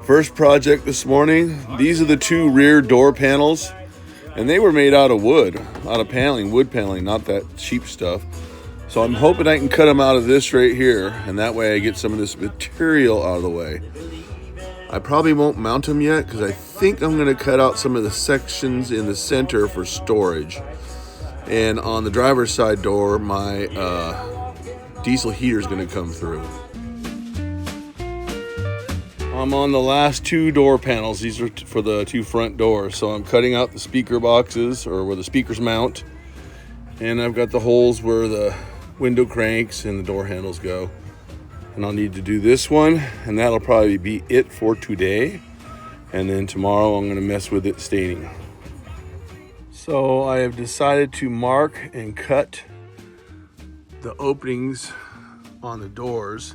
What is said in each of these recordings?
First project this morning. These are the two rear door panels, and they were made out of wood, wood paneling, not that cheap stuff. So I'm hoping I can cut them out of this right here, and that way I get some of this material out of the way. I probably won't mount them yet because I think I'm going to cut out some of the sections in the center for storage. And on the driver's side door, my diesel heater is going to come through. I'm on the last two door panels. These are for the two front doors. So I'm cutting out the speaker boxes, or where the speakers mount. And I've got the holes where the window cranks and the door handles go. And I'll need to do this one, and that'll probably be it for today. And then tomorrow I'm gonna mess with it staining. So I have decided to mark and cut the openings on the doors.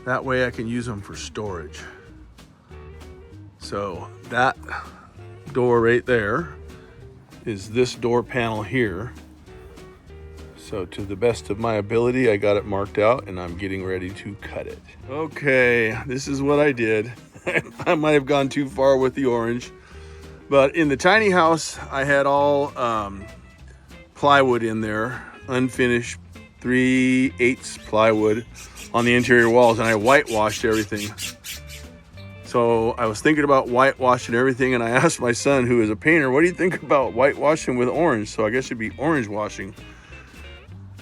That way I can use them for storage. So that door right there is this door panel here. So to the best of my ability, I got it marked out and I'm getting ready to cut it. Okay, this is what I did. I might have gone too far with the orange, but in the tiny house, I had all plywood in there, unfinished 3/8 plywood on the interior walls, and I whitewashed everything. So I was thinking about whitewashing everything, and I asked my son, who is a painter, what do you think about whitewashing with orange? So I guess it'd be orange washing.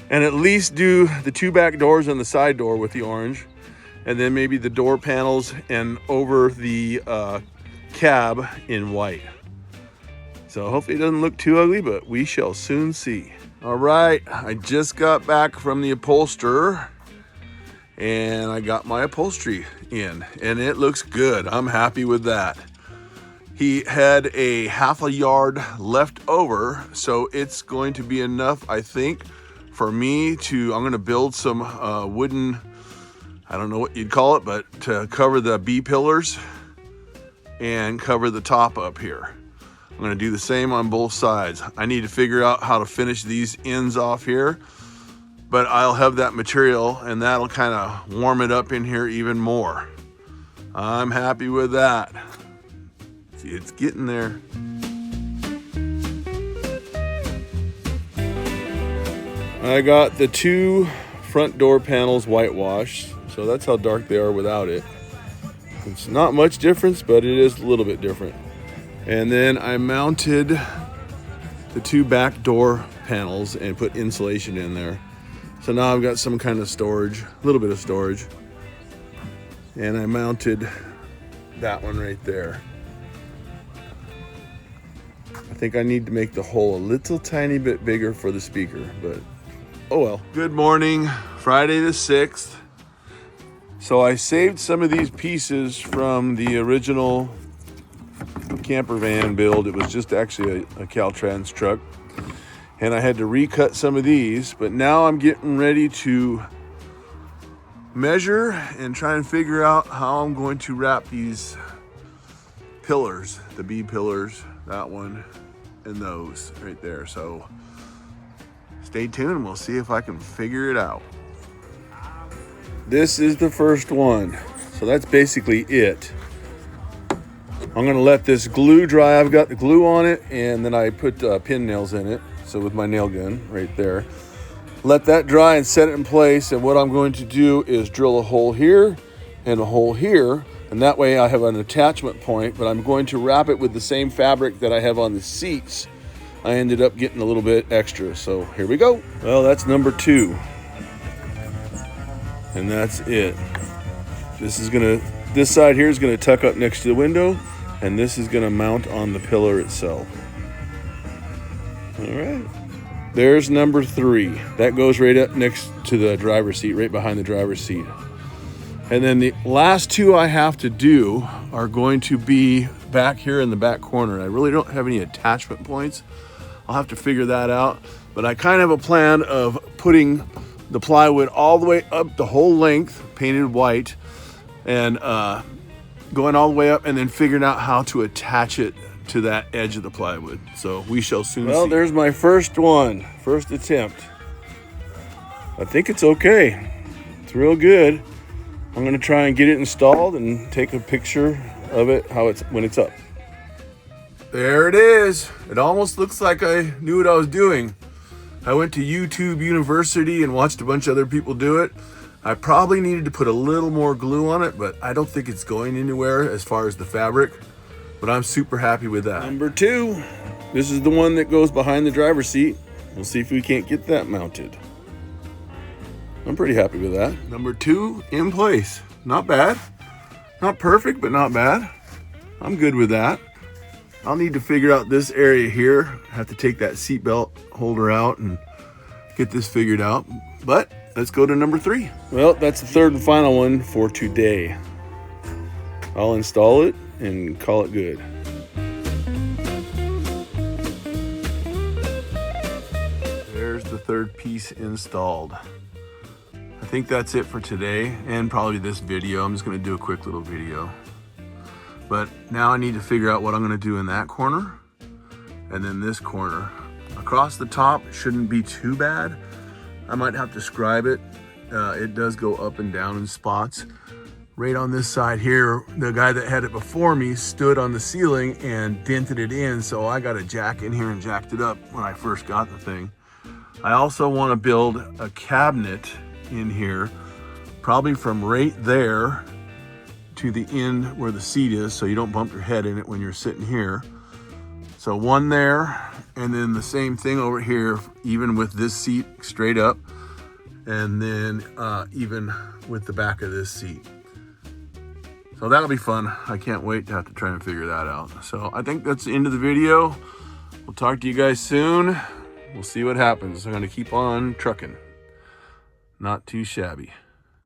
And at least do the two back doors and the side door with the orange, and then maybe the door panels and over the cab in white. So hopefully it doesn't look too ugly, but we shall soon see. All right, I just got back from the upholsterer and I got my upholstery in and it looks good. I'm happy with that. He had a half a yard left over, so it's going to be enough, I think, for me to, I'm gonna build some wooden, I don't know what you'd call it, but to cover the B-pillars and cover the top up here. I'm gonna do the same on both sides. I need to figure out how to finish these ends off here, but I'll have that material and that'll kind of warm it up in here even more. I'm happy with that. See, it's getting there. I got the two front door panels whitewashed, so that's how dark they are without it. It's not much difference, but it is a little bit different. And then I mounted the two back door panels and put insulation in there. So now I've got some kind of storage, a little bit of storage. And I mounted that one right there. I think I need to make the hole a little tiny bit bigger for the speaker, but oh well. Good morning, Friday the 6th. So I saved some of these pieces from the original camper van build. It was just actually a Caltrans truck. And I had to recut some of these, but now I'm getting ready to measure and try and figure out how I'm going to wrap these pillars, the B pillars, that one, and those right there. So stay tuned, we'll see if I can figure it out. This is the first one, so that's basically it. I'm gonna let this glue dry. I've got the glue on it, and then I put pin nails in it, so with my nail gun right there. Let that dry and set it in place, and what I'm going to do is drill a hole here and a hole here, and that way I have an attachment point, but I'm going to wrap it with the same fabric that I have on the seats. I ended up getting a little bit extra, so here we go. Well, that's number 2. And that's it. This side here is gonna tuck up next to the window, and this is gonna mount on the pillar itself. All right. There's number 3. That goes right up next to the driver's seat, right behind the driver's seat. And then the last 2 I have to do are going to be back here in the back corner. I really don't have any attachment points. I'll have to figure that out, but I kind of have a plan of putting the plywood all the way up the whole length, painted white, and going all the way up and then figuring out how to attach it to that edge of the plywood. So we shall soon see. Well, there's my first one, first attempt. I think it's okay. It's real good. I'm gonna try and get it installed and take a picture of it when it's up. There it is. It almost looks like I knew what I was doing. I went to YouTube University and watched a bunch of other people do it. I probably needed to put a little more glue on it, but I don't think it's going anywhere as far as the fabric, but I'm super happy with that. Number 2, this is the one that goes behind the driver's seat. We'll see if we can't get that mounted. I'm pretty happy with that. Number 2 in place. Not bad. Not perfect, but not bad. I'm good with that. I'll need to figure out this area here. I have to take that seatbelt holder out and get this figured out. But let's go to number 3. Well, that's the third and final one for today. I'll install it and call it good. There's the third piece installed. I think that's it for today and probably this video. I'm just gonna do a quick little video. But now I need to figure out what I'm gonna do in that corner and then this corner. Across the top shouldn't be too bad. I might have to scribe it. It does go up and down in spots. Right on this side here, the guy that had it before me stood on the ceiling and dented it in, so I got a jack in here and jacked it up when I first got the thing. I also want to build a cabinet in here, probably from right there to the end where the seat is, so you don't bump your head in it when you're sitting here. So one there, and then the same thing over here, even with this seat straight up, and then even with the back of this seat. So that'll be fun. I can't wait to have to try and figure that out. So I think that's the end of the video. We'll talk to you guys soon. We'll see what happens. I'm gonna keep on trucking. Not too shabby.